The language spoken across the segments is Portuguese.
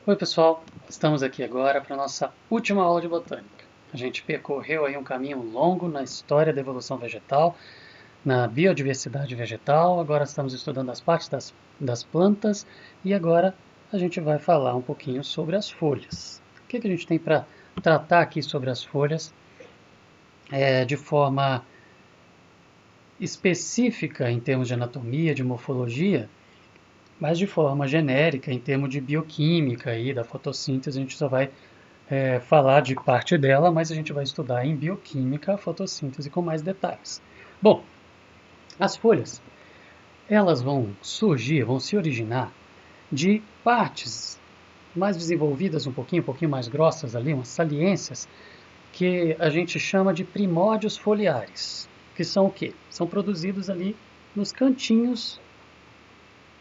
Oi pessoal, estamos aqui agora para a nossa última aula de botânica. A gente percorreu aí um caminho longo na história da evolução vegetal, na biodiversidade vegetal, agora estamos estudando as partes das plantas e agora a gente vai falar um pouquinho sobre as folhas. O que a gente tem para tratar aqui sobre as folhas de forma específica em termos de anatomia, de morfologia, mas de forma genérica, em termos de bioquímica e da fotossíntese, a gente só vai falar de parte dela, mas a gente vai estudar em bioquímica a fotossíntese com mais detalhes. Bom, as folhas, elas vão surgir, vão se originar de partes mais desenvolvidas, um pouquinho mais grossas ali, umas saliências, que a gente chama de primórdios foliares, que são o quê? São produzidos ali nos cantinhos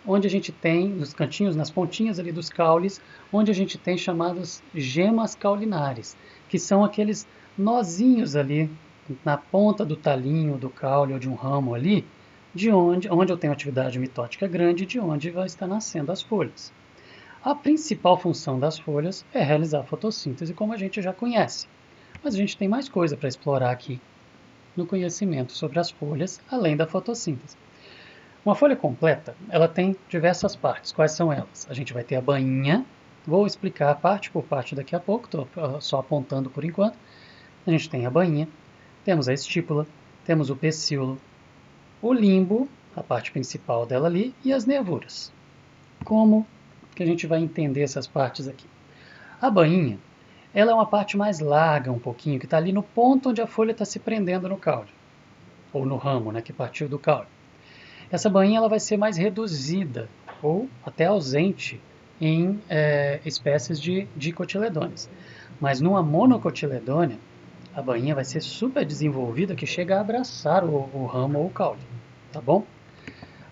onde a gente tem, nos cantinhos, nas pontinhas ali dos caules, onde a gente tem chamadas gemas caulinares, que são aqueles nozinhos ali na ponta do talinho, do caule ou de um ramo ali, de onde eu tenho atividade mitótica grande, de onde vai estar nascendo as folhas. A principal função das folhas é realizar a fotossíntese, como a gente já conhece. Mas a gente tem mais coisa para explorar aqui no conhecimento sobre as folhas, além da fotossíntese. Uma folha completa, ela tem diversas partes. Quais são elas? A gente vai ter a bainha, vou explicar parte por parte daqui a pouco, estou só apontando por enquanto. A gente tem a bainha, temos a estípula, temos o pecíolo, o limbo, a parte principal dela ali, e as nervuras. Como que a gente vai entender essas partes aqui? A bainha, ela é uma parte mais larga um pouquinho, que está ali no ponto onde a folha está se prendendo no caule, ou no ramo, né, que partiu do caule. Essa bainha ela vai ser mais reduzida ou até ausente em espécies de dicotiledôneas. Mas numa monocotiledônea, a bainha vai ser super desenvolvida que chega a abraçar o ramo ou o caule, tá bom?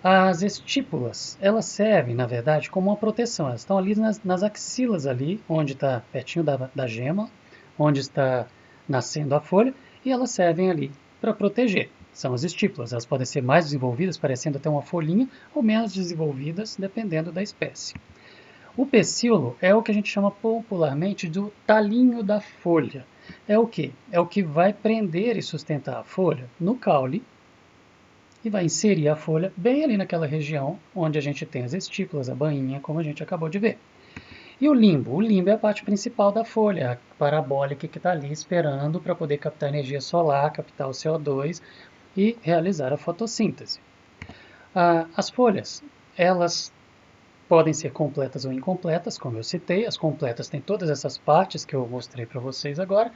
As estípulas, elas servem, na verdade, como uma proteção. Elas estão ali nas axilas, ali, onde está pertinho da gema, onde está nascendo a folha, e elas servem ali para proteger. São as estípulas. Elas podem ser mais desenvolvidas, parecendo até uma folhinha, ou menos desenvolvidas, dependendo da espécie. O pecíolo é o que a gente chama popularmente do talinho da folha. É o quê? É o que vai prender e sustentar a folha no caule e vai inserir a folha bem ali naquela região onde a gente tem as estípulas, a bainha, como a gente acabou de ver. E o limbo? O limbo é a parte principal da folha, a parabólica que está ali esperando para poder captar energia solar, captar o CO2 e realizar a fotossíntese. As folhas, elas podem ser completas ou incompletas, como eu citei. As completas têm todas essas partes que eu mostrei para vocês agora.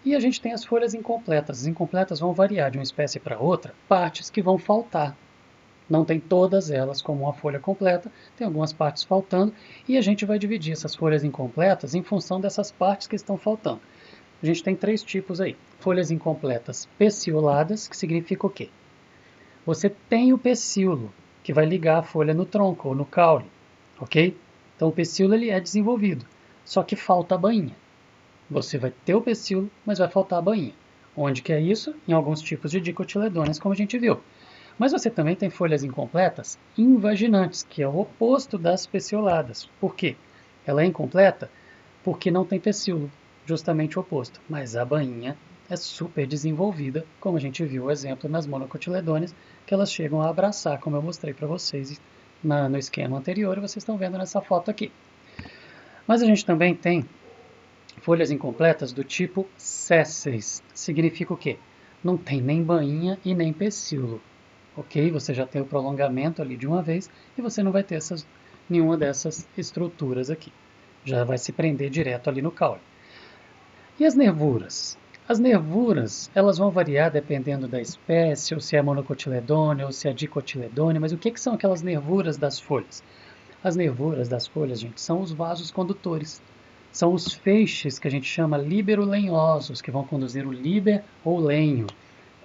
E a gente tem as folhas incompletas. As incompletas vão variar de uma espécie para outra, partes que vão faltar. Não tem todas elas como uma folha completa, tem algumas partes faltando, e a gente vai dividir essas folhas incompletas em função dessas partes que estão faltando. A gente tem três tipos aí. Folhas incompletas pecioladas, que significa o quê? Você tem o pecíolo, que vai ligar a folha no tronco ou no caule, ok? Então o pecíolo ele é desenvolvido, só que falta a bainha. Você vai ter o pecíolo, mas vai faltar a bainha. Onde que é isso? Em alguns tipos de dicotiledôneas, como a gente viu. Mas você também tem folhas incompletas invaginantes, que é o oposto das pecioladas. Por quê? Ela é incompleta porque não tem pecíolo, justamente o oposto. Mas a bainha é super desenvolvida, como a gente viu o exemplo nas monocotiledôneas, que elas chegam a abraçar, como eu mostrei para vocês no esquema anterior, e vocês estão vendo nessa foto aqui. Mas a gente também tem folhas incompletas do tipo sésseis. Significa o quê? Não tem nem bainha e nem pecíolo. Ok? Você já tem o prolongamento ali de uma vez e você não vai ter nenhuma dessas estruturas aqui. Já vai se prender direto ali no caule. E as nervuras? As nervuras, elas vão variar dependendo da espécie, ou se é monocotiledônea, ou se é dicotiledônea, mas o que são aquelas nervuras das folhas? As nervuras das folhas, gente, são os vasos condutores. São os feixes que a gente chama liberolenhosos, que vão conduzir o líber ou lenho,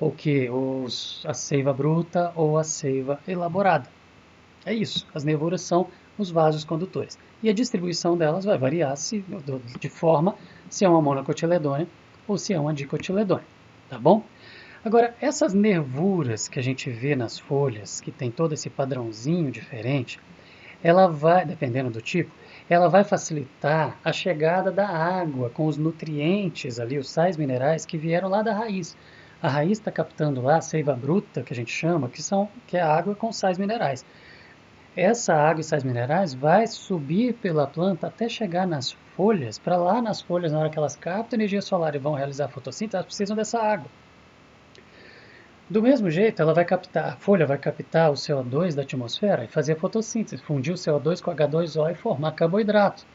ou que a seiva bruta ou a seiva elaborada. É isso, as nervuras são os vasos condutores. E a distribuição delas vai variar de forma se é uma monocotiledônea ou se é uma dicotiledônea, tá bom? Agora, essas nervuras que a gente vê nas folhas, que tem todo esse padrãozinho diferente, ela vai, dependendo do tipo, ela vai facilitar a chegada da água com os nutrientes ali, os sais minerais que vieram lá da raiz. A raiz está captando lá a seiva bruta, que a gente chama, que é a água com sais minerais. Essa água e sais minerais vai subir pela planta até chegar nas folhas, para lá nas folhas, na hora que elas captam energia solar e vão realizar a fotossíntese, elas precisam dessa água. Do mesmo jeito, a folha vai captar o CO2 da atmosfera e fazer a fotossíntese, fundir o CO2 com H2O e formar carboidrato.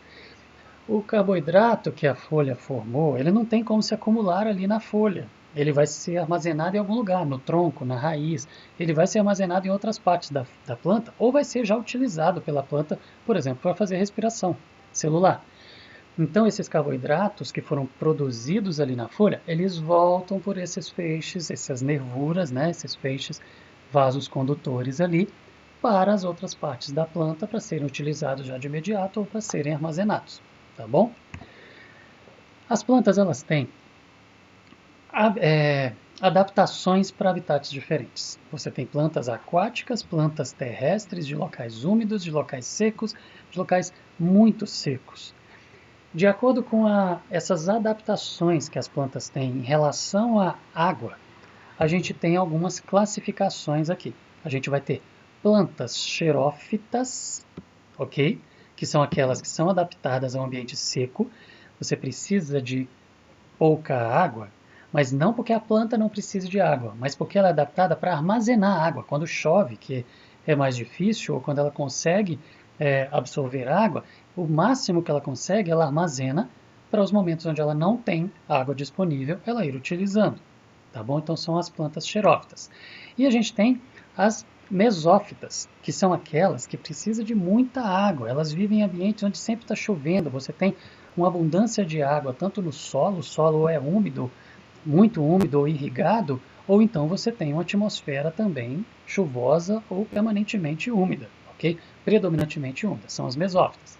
O carboidrato que a folha formou, ele não tem como se acumular ali na folha. Ele vai ser armazenado em algum lugar, no tronco, na raiz. Ele vai ser armazenado em outras partes da planta ou vai ser já utilizado pela planta, por exemplo, para fazer respiração celular. Então, esses carboidratos que foram produzidos ali na folha, eles voltam por esses feixes, essas nervuras, né, esses feixes, vasos condutores ali, para as outras partes da planta para serem utilizados já de imediato ou para serem armazenados, tá bom? As plantas, elas têm adaptações para habitats diferentes. Você tem plantas aquáticas, plantas terrestres, de locais úmidos, de locais secos, de locais muito secos. De acordo com essas adaptações que as plantas têm em relação à água, a gente tem algumas classificações aqui. A gente vai ter plantas xerófitas, ok? Que são aquelas que são adaptadas ao ambiente seco. Você precisa de pouca água, mas não porque a planta não precisa de água, mas porque ela é adaptada para armazenar água. Quando chove, que é mais difícil, ou quando ela consegue absorver água, o máximo que ela consegue, ela armazena para os momentos onde ela não tem água disponível, ela ir utilizando. Tá bom? Então são as plantas xerófitas. E a gente tem as mesófitas, que são aquelas que precisam de muita água. Elas vivem em ambientes onde sempre está chovendo, você tem uma abundância de água, tanto no solo, o solo é úmido, muito úmido ou irrigado, ou então você tem uma atmosfera também chuvosa ou permanentemente úmida, ok? Predominantemente úmida, são as mesófitas.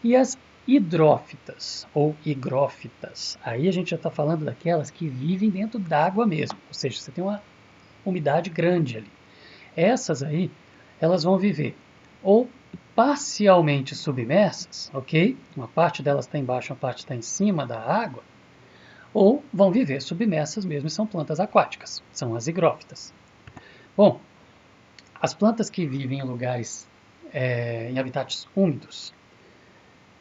E as hidrófitas ou higrófitas, aí a gente já está falando daquelas que vivem dentro d'água mesmo, ou seja, você tem uma umidade grande ali. Essas aí, elas vão viver ou parcialmente submersas, ok? Uma parte delas está embaixo, uma parte está em cima da água, ou vão viver submersas mesmo e são plantas aquáticas, são as higrófitas. Bom, as plantas que vivem em lugares, em habitats úmidos,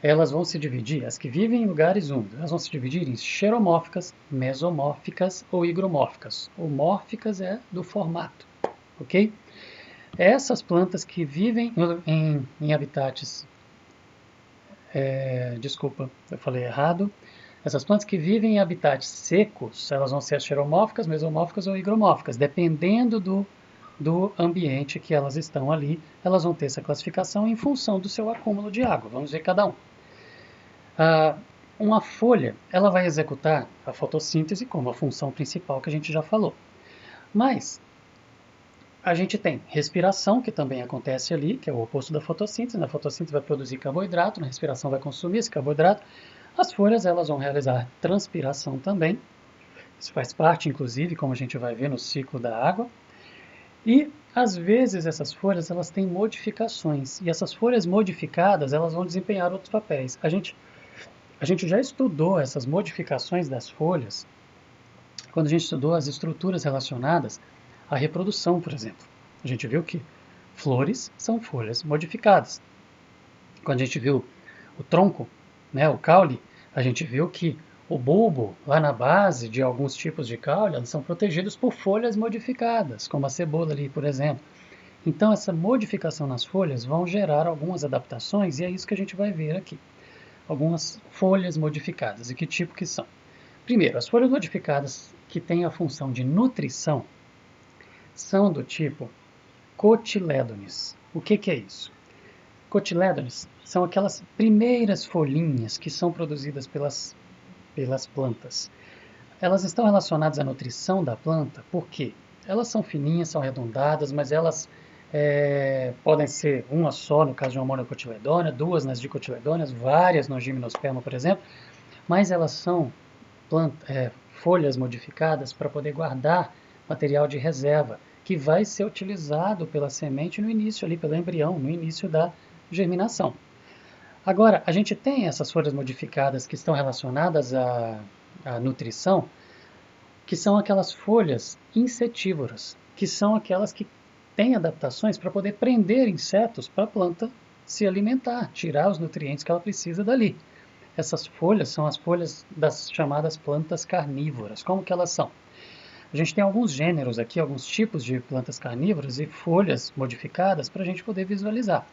elas vão se dividir, as que vivem em lugares úmidos, elas vão se dividir em xeromórficas, mesomórficas ou higromórficas. O mórficas é do formato, ok? Essas plantas que vivem em habitats, desculpa, eu falei errado. Essas plantas que vivem em habitats secos, elas vão ser xeromórficas, mesomórficas ou higromórficas, dependendo do ambiente que elas estão ali, elas vão ter essa classificação em função do seu acúmulo de água. Vamos ver cada um. Uma folha, ela vai executar a fotossíntese como a função principal que a gente já falou. Mas a gente tem respiração, que também acontece ali, que é o oposto da fotossíntese. Na fotossíntese vai produzir carboidrato, na respiração vai consumir esse carboidrato. As folhas, elas vão realizar transpiração também. Isso faz parte, inclusive, como a gente vai ver no ciclo da água. E, às vezes, essas folhas, elas têm modificações. E essas folhas modificadas, elas vão desempenhar outros papéis. A gente já estudou essas modificações das folhas quando a gente estudou as estruturas relacionadas à reprodução, por exemplo. A gente viu que flores são folhas modificadas. Quando a gente viu o tronco, né, o caule, a gente viu que o bulbo, lá na base de alguns tipos de caule, eles são protegidos por folhas modificadas, como a cebola ali, por exemplo. Então, essa modificação nas folhas vão gerar algumas adaptações, e é isso que a gente vai ver aqui. Algumas folhas modificadas. E que tipo que são? Primeiro, as folhas modificadas que têm a função de nutrição são do tipo cotilédones. O que é isso? Cotilédones são aquelas primeiras folhinhas que são produzidas pelas plantas. Elas estão relacionadas à nutrição da planta, por quê? Elas são fininhas, são arredondadas, mas elas podem ser uma só no caso de uma monocotiledônia, duas nas dicotiledôneas, várias no gimnosperma, por exemplo, mas elas são folhas modificadas para poder guardar material de reserva, que vai ser utilizado pela semente no início, ali pelo embrião, no início da germinação. Agora, a gente tem essas folhas modificadas que estão relacionadas à nutrição, que são aquelas folhas insetívoras, que são aquelas que têm adaptações para poder prender insetos para a planta se alimentar, tirar os nutrientes que ela precisa dali. Essas folhas são as folhas das chamadas plantas carnívoras. Como que elas são? A gente tem alguns gêneros aqui, alguns tipos de plantas carnívoras e folhas modificadas para a gente poder visualizar.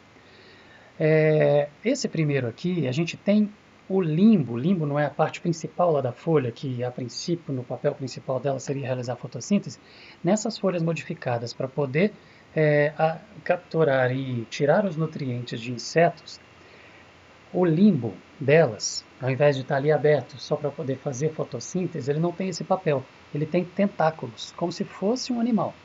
Esse primeiro aqui, a gente tem o limbo. O limbo não é a parte principal lá da folha, que a princípio, no papel principal dela seria realizar a fotossíntese. Nessas folhas modificadas para poder capturar e tirar os nutrientes de insetos, o limbo delas, ao invés de estar ali aberto só para poder fazer fotossíntese, ele não tem esse papel. Ele tem tentáculos, como se fosse um animal.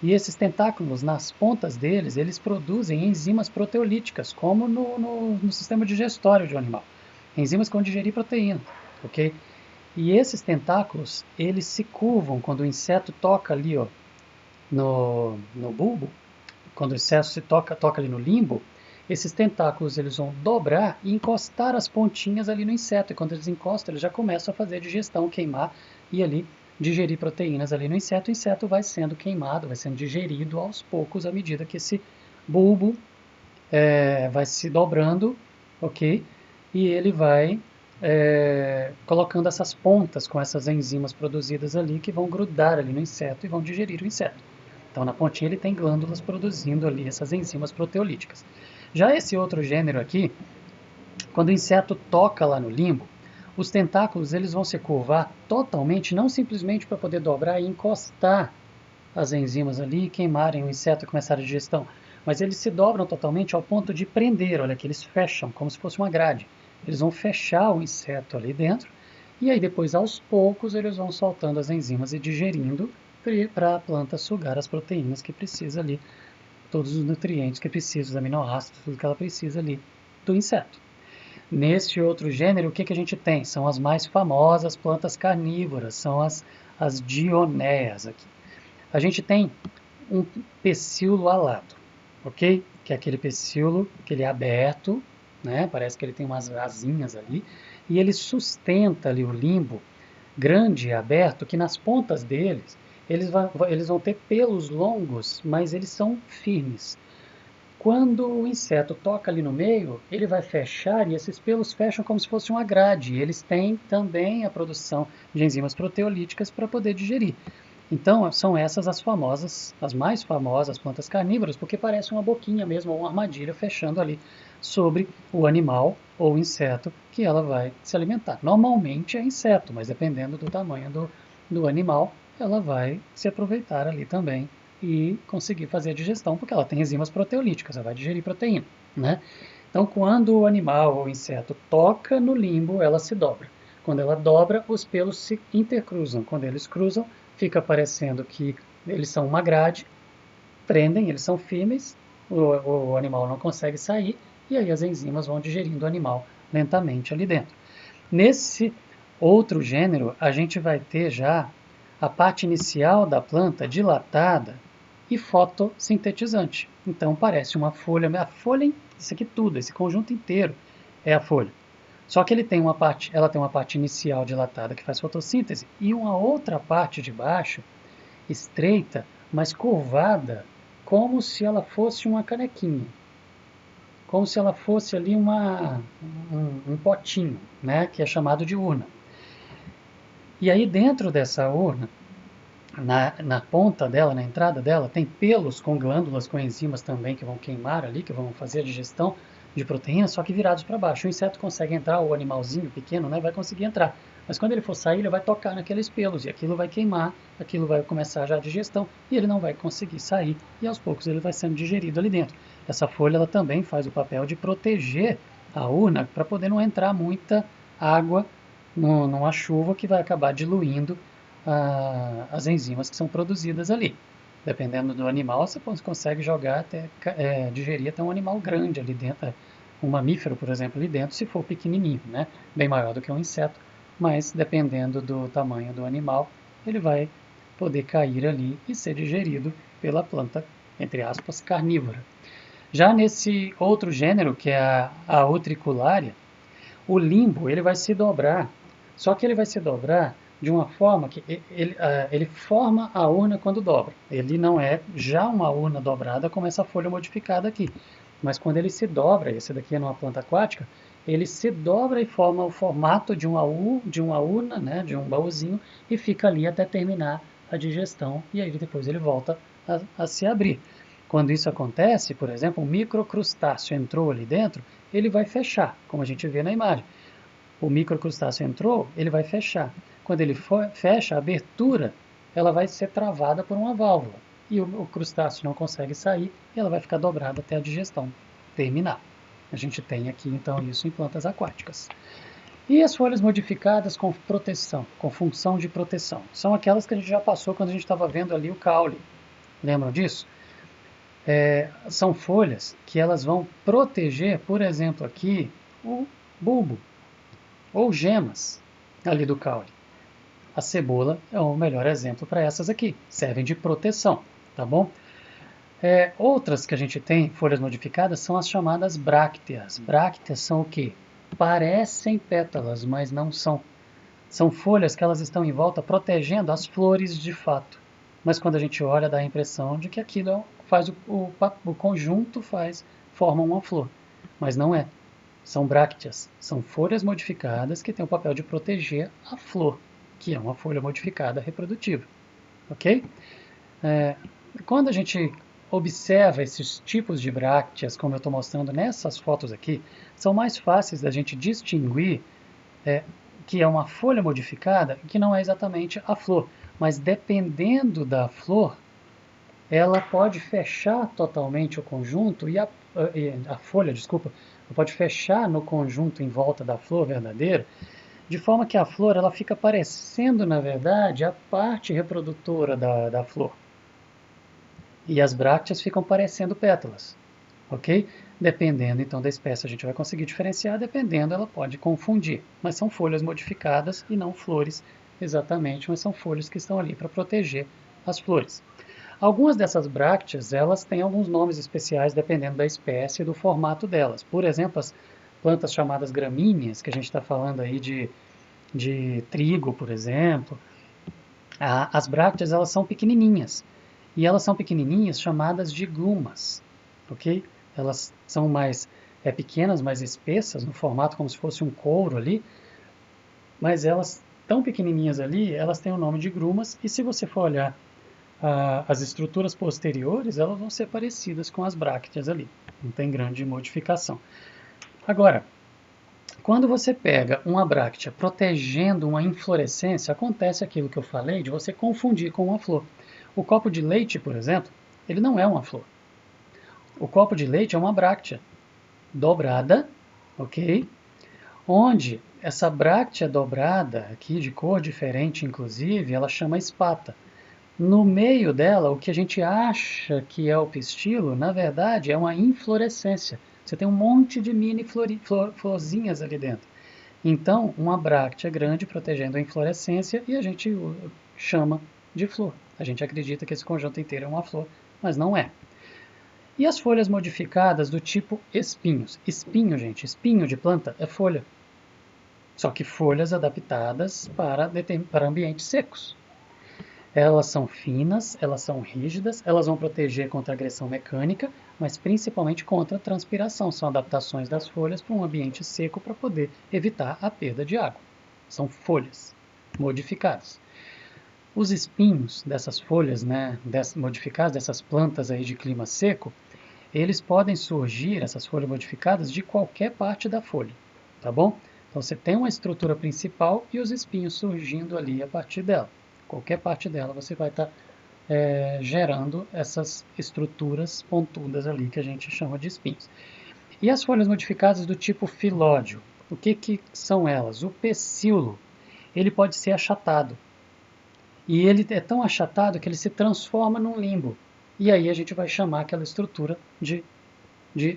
E esses tentáculos, nas pontas deles, eles produzem enzimas proteolíticas, como no sistema digestório de um animal. Enzimas que vão digerir proteína, ok? E esses tentáculos, eles se curvam quando o inseto toca ali, ó, no bulbo, quando o inseto se toca ali no limbo, esses tentáculos eles vão dobrar e encostar as pontinhas ali no inseto. E quando eles encostam, eles já começam a fazer a digestão, queimar e ali digerir proteínas ali no inseto. O inseto vai sendo queimado, vai sendo digerido aos poucos à medida que esse bulbo vai se dobrando, ok? E ele vai colocando essas pontas com essas enzimas produzidas ali que vão grudar ali no inseto e vão digerir o inseto. Então, na pontinha ele tem glândulas produzindo ali essas enzimas proteolíticas. Já esse outro gênero aqui, quando o inseto toca lá no limbo, os tentáculos eles vão se curvar totalmente, não simplesmente para poder dobrar e encostar as enzimas ali e queimarem o inseto e começar a digestão, mas eles se dobram totalmente ao ponto de prender, olha que eles fecham, como se fosse uma grade. Eles vão fechar o inseto ali dentro e aí depois aos poucos eles vão soltando as enzimas e digerindo para a planta sugar as proteínas que precisa ali, todos os nutrientes que precisa, os aminoácidos, tudo que ela precisa ali do inseto. Neste outro gênero, o que, que a gente tem? São as mais famosas plantas carnívoras, são as dionéas aqui. A gente tem um pecíolo alado, ok? Que é aquele pecíolo que ele é aberto, né? Parece que ele tem umas asinhas ali, e ele sustenta ali o limbo grande e aberto, que nas pontas deles eles vão ter pelos longos, mas eles são firmes. Quando o inseto toca ali no meio, ele vai fechar e esses pelos fecham como se fosse uma grade. Eles têm também a produção de enzimas proteolíticas para poder digerir. Então, são essas as mais famosas plantas carnívoras, porque parece uma boquinha mesmo, ou uma armadilha fechando ali sobre o animal ou inseto que ela vai se alimentar. Normalmente é inseto, mas dependendo do tamanho do animal, ela vai se aproveitar ali também e conseguir fazer a digestão, porque ela tem enzimas proteolíticas, ela vai digerir proteína, né? Então, quando o animal ou o inseto toca no limbo, ela se dobra. Quando ela dobra, os pelos se intercruzam. Quando eles cruzam, fica parecendo que eles são uma grade, prendem, eles são firmes, o animal não consegue sair, e aí as enzimas vão digerindo o animal lentamente ali dentro. Nesse outro gênero, a gente vai ter já a parte inicial da planta dilatada e fotossintetizante. Então parece uma folha, a folha, isso aqui tudo, esse conjunto inteiro é a folha. Só que ela tem uma parte inicial dilatada que faz fotossíntese e uma outra parte de baixo, estreita, mas curvada, como se ela fosse uma canequinha. Como se ela fosse ali um potinho, né, que é chamado de urna. E aí dentro dessa urna, na ponta dela, na entrada dela, tem pelos com glândulas, com enzimas também que vão queimar ali, que vão fazer a digestão de proteínas, só que virados para baixo. O inseto consegue entrar, o animalzinho pequeno, né, vai conseguir entrar. Mas quando ele for sair, ele vai tocar naqueles pelos e aquilo vai queimar, aquilo vai começar já a digestão e ele não vai conseguir sair e aos poucos ele vai sendo digerido ali dentro. Essa folha ela também faz o papel de proteger a urna para poder não entrar muita água numa chuva que vai acabar diluindo as enzimas que são produzidas ali. Dependendo do animal, você consegue jogar até digerir até um animal grande ali dentro, um mamífero, por exemplo, ali dentro, se for pequenininho, né? Bem maior do que um inseto, mas dependendo do tamanho do animal, ele vai poder cair ali e ser digerido pela planta, entre aspas, carnívora. Já nesse outro gênero, que é a Utricularia, o limbo ele vai se dobrar, só que ele vai se dobrar de uma forma que ele forma a urna quando dobra. Ele não é já uma urna dobrada como essa folha modificada aqui, mas quando ele se dobra, esse daqui é numa planta aquática, ele se dobra e forma o formato de uma urna, né, de um baúzinho, e fica ali até terminar a digestão, e aí depois ele volta a se abrir. Quando isso acontece, por exemplo, um microcrustáceo entrou ali dentro, ele vai fechar, como a gente vê na imagem. O microcrustáceo entrou, ele vai fechar. Quando ele fecha, a abertura ela vai ser travada por uma válvula. E o crustáceo não consegue sair e ela vai ficar dobrada até a digestão terminar. A gente tem aqui, então, isso em plantas aquáticas. E as folhas modificadas com proteção, com função de proteção, são aquelas que a gente já passou quando a gente estava vendo ali o caule. Lembram disso? São folhas que elas vão proteger, por exemplo, aqui, o bulbo ou gemas ali do caule. A cebola é o melhor exemplo para essas aqui, servem de proteção, tá bom? Outras que a gente tem, folhas modificadas, são as chamadas brácteas. Brácteas são o quê? Parecem pétalas, mas não são. São folhas que elas estão em volta protegendo as flores de fato. Mas quando a gente olha, dá a impressão de que aquilo faz o conjunto forma uma flor. Mas não é. São brácteas, são folhas modificadas que têm o papel de proteger a flor, que é uma folha modificada reprodutiva. Ok? Quando a gente observa esses tipos de brácteas, como eu estou mostrando nessas fotos aqui, são mais fáceis da gente distinguir que é uma folha modificada e que não é exatamente a flor. Mas dependendo da flor, ela pode fechar totalmente o conjunto e a folha, desculpa, pode fechar no conjunto em volta da flor verdadeira, de forma que a flor ela fica parecendo, na verdade, a parte reprodutora da flor. E as brácteas ficam parecendo pétalas, ok? Dependendo, então, da espécie, a gente vai conseguir diferenciar, dependendo, ela pode confundir. Mas são folhas modificadas e não flores exatamente, mas são folhas que estão ali para proteger as flores. Algumas dessas brácteas, elas têm alguns nomes especiais dependendo da espécie e do formato delas. Por exemplo, as plantas chamadas gramíneas, que a gente está falando aí de trigo, por exemplo, as brácteas elas são pequenininhas. E elas são pequenininhas chamadas de glumas, ok? Elas são mais pequenas, mais espessas, no formato como se fosse um couro ali, mas elas tão pequenininhas ali, elas têm o nome de grumas, e se você for olhar as estruturas posteriores, elas vão ser parecidas com as brácteas ali, não tem grande modificação. Agora, quando você pega uma bráctea protegendo uma inflorescência, acontece aquilo que eu falei de você confundir com uma flor. O copo de leite, por exemplo, ele não é uma flor. O copo de leite é uma bráctea dobrada, ok? Onde essa bráctea dobrada, aqui de cor diferente inclusive, ela chama espata. No meio dela, o que a gente acha que é o pistilo, na verdade é uma inflorescência. Você tem um monte de mini florzinhas ali dentro. Então, uma bráctea grande protegendo a inflorescência e a gente chama de flor. A gente acredita que esse conjunto inteiro é uma flor, mas não é. E as folhas modificadas do tipo espinhos? Espinho, gente, espinho de planta é folha. Só que folhas adaptadas para ambientes secos. Elas são finas, elas são rígidas, elas vão proteger contra agressão mecânica, mas principalmente contra a transpiração. São adaptações das folhas para um ambiente seco para poder evitar a perda de água. São folhas modificadas. Os espinhos dessas folhas, né, modificadas, dessas plantas aí de clima seco, eles podem surgir, essas folhas modificadas, de qualquer parte da folha, tá bom? Então você tem uma estrutura principal e os espinhos surgindo ali a partir dela. Qualquer parte dela você vai estar gerando essas estruturas pontudas ali que a gente chama de espinhos. E as folhas modificadas do tipo filódio, o que são elas? O pecíolo, ele pode ser achatado. E ele é tão achatado que ele se transforma num limbo. E aí a gente vai chamar aquela estrutura de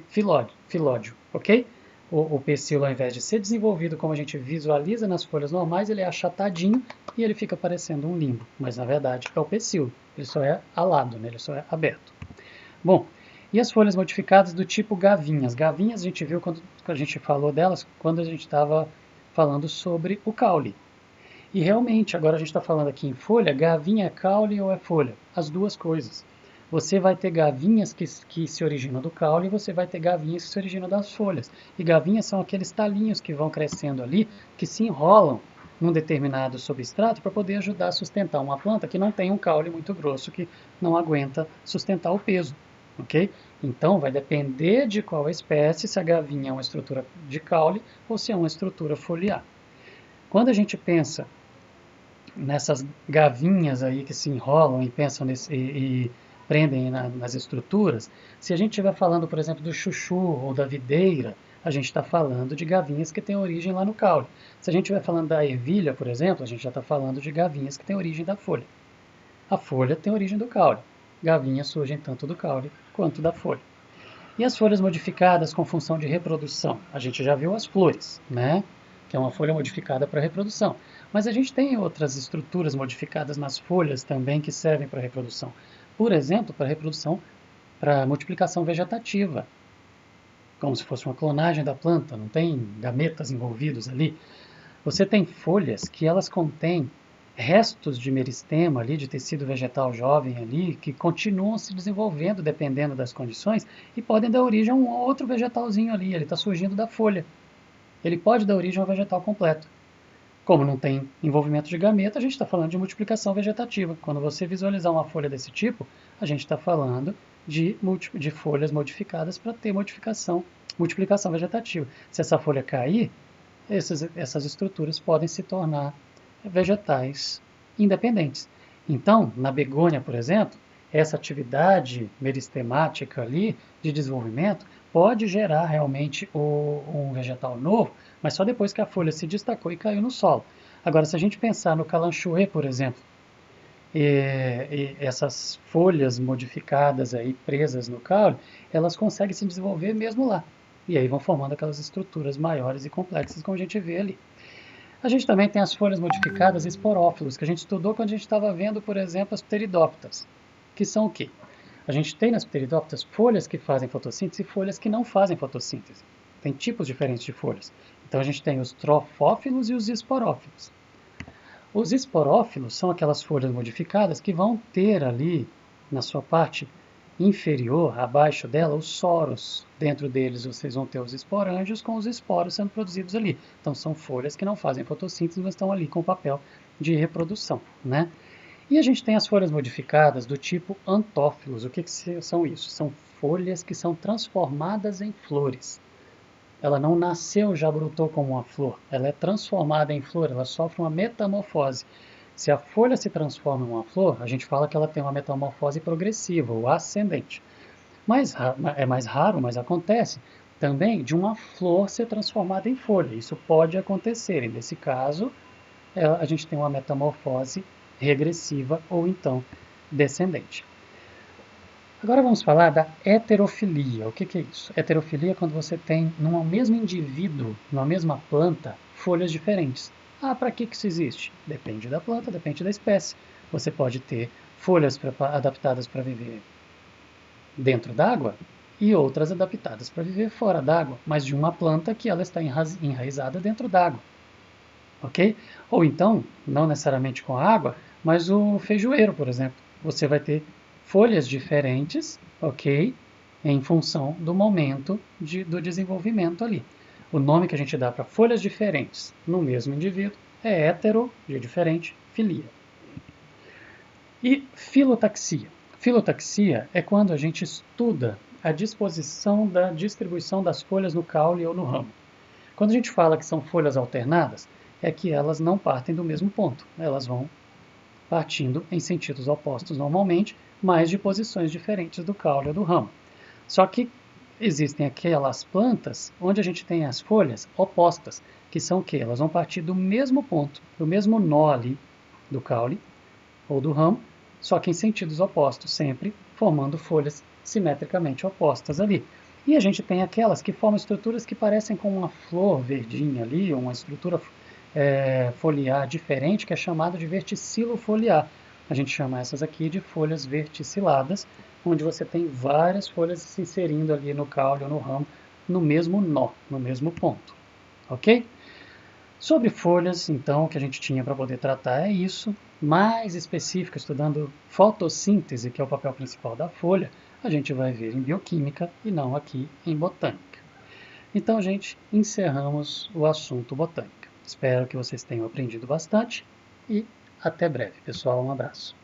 filódio, ok? O pecíolo, ao invés de ser desenvolvido como a gente visualiza nas folhas normais, ele é achatadinho e ele fica parecendo um limbo. Mas na verdade é o pecíolo, ele só é alado, né? Ele só é aberto. Bom, E as folhas modificadas do tipo gavinhas. Gavinhas a gente viu quando a gente falou delas, quando a gente estava falando sobre o caule. E realmente, agora a gente está falando aqui em folha, gavinha é caule ou é folha? As duas coisas. Você vai ter gavinhas que se originam do caule e você vai ter gavinhas que se originam das folhas. E gavinhas são aqueles talinhos que vão crescendo ali, que se enrolam num determinado substrato para poder ajudar a sustentar uma planta que não tem um caule muito grosso, que não aguenta sustentar o peso. Ok? Então vai depender de qual espécie, se a gavinha é uma estrutura de caule ou se é uma estrutura foliar. Quando a gente pensa nessas gavinhas aí que se enrolam e pensam e prendem nas estruturas, se a gente estiver falando, por exemplo, do chuchu ou da videira, a gente está falando de gavinhas que têm origem lá no caule. Se a gente estiver falando da ervilha, por exemplo, a gente já está falando de gavinhas que têm origem da folha. A folha tem origem do caule. Gavinhas surgem tanto do caule quanto da folha. E as folhas modificadas com função de reprodução? A gente já viu as flores, né? Que é uma folha modificada para reprodução. Mas a gente tem outras estruturas modificadas nas folhas também que servem para reprodução. Por exemplo, para reprodução, para multiplicação vegetativa, como se fosse uma clonagem da planta, não tem gametas envolvidos ali. Você tem folhas que elas contêm restos de meristema ali, de tecido vegetal jovem ali, que continuam se desenvolvendo dependendo das condições e podem dar origem a um outro vegetalzinho ali, ele está surgindo da folha. Ele pode dar origem a um vegetal completo. Como não tem envolvimento de gameta, a gente está falando de multiplicação vegetativa. Quando você visualizar uma folha desse tipo, a gente está falando de folhas modificadas para ter multiplicação vegetativa. Se essa folha cair, essas estruturas podem se tornar vegetais independentes. Então, na begônia, por exemplo, essa atividade meristemática ali de desenvolvimento pode gerar realmente um vegetal novo, mas só depois que a folha se destacou e caiu no solo. Agora, se a gente pensar no calanchoe, por exemplo, e essas folhas modificadas aí presas no caule, elas conseguem se desenvolver mesmo lá. E aí vão formando aquelas estruturas maiores e complexas, como a gente vê ali. A gente também tem as folhas modificadas esporófilos, que a gente estudou quando a gente estava vendo, por exemplo, as pteridóptas, que são o quê? A gente tem nas pteridóptas folhas que fazem fotossíntese e folhas que não fazem fotossíntese. Tem tipos diferentes de folhas. Então a gente tem os trofófilos e os esporófilos. Os esporófilos são aquelas folhas modificadas que vão ter ali, na sua parte inferior, abaixo dela, os soros. Dentro deles vocês vão ter os esporângios com os esporos sendo produzidos ali. Então são folhas que não fazem fotossíntese, mas estão ali com o papel de reprodução, né? E a gente tem as folhas modificadas do tipo antófilos. O que são isso? São folhas que são transformadas em flores. Ela não nasceu, já brotou como uma flor. Ela é transformada em flor, ela sofre uma metamorfose. Se a folha se transforma em uma flor, a gente fala que ela tem uma metamorfose progressiva, ou ascendente. Mas é mais raro, mas acontece também de uma flor ser transformada em folha. Isso pode acontecer, e nesse caso a gente tem uma metamorfose regressiva ou então descendente. Agora vamos falar da heterofilia. O que é isso? Heterofilia é quando você tem, num mesmo indivíduo, numa mesma planta, folhas diferentes. Ah, para que isso existe? Depende da planta, depende da espécie. Você pode ter folhas adaptadas para viver dentro d'água e outras adaptadas para viver fora d'água, mas de uma planta que ela está enraizada dentro d'água. Ok? Ou então, não necessariamente com a água, mas o feijoeiro, por exemplo. Você vai ter folhas diferentes, ok? Em função do momento do desenvolvimento ali. O nome que a gente dá para folhas diferentes no mesmo indivíduo é hetero, de diferente, filia. E filotaxia. Filotaxia é quando a gente estuda a disposição da distribuição das folhas no caule ou no ramo. Quando a gente fala que são folhas alternadas, é que elas não partem do mesmo ponto. Elas vão partindo em sentidos opostos normalmente, mas de posições diferentes do caule ou do ramo. Só que existem aquelas plantas onde a gente tem as folhas opostas, que são o quê? Elas vão partir do mesmo ponto, do mesmo nó ali do caule ou do ramo, só que em sentidos opostos, sempre formando folhas simetricamente opostas ali. E a gente tem aquelas que formam estruturas que parecem com uma flor verdinha ali, uma estrutura foliar diferente, que é chamada de verticilo foliar. A gente chama essas aqui de folhas verticiladas, onde você tem várias folhas se inserindo ali no caule ou no ramo, no mesmo nó, no mesmo ponto. Ok? Sobre folhas, então, o que a gente tinha para poder tratar é isso. Mais específico, estudando fotossíntese, que é o papel principal da folha, a gente vai ver em bioquímica e não aqui em botânica. Então, gente, encerramos o assunto botânica. Espero que vocês tenham aprendido bastante e até breve, pessoal. Um abraço.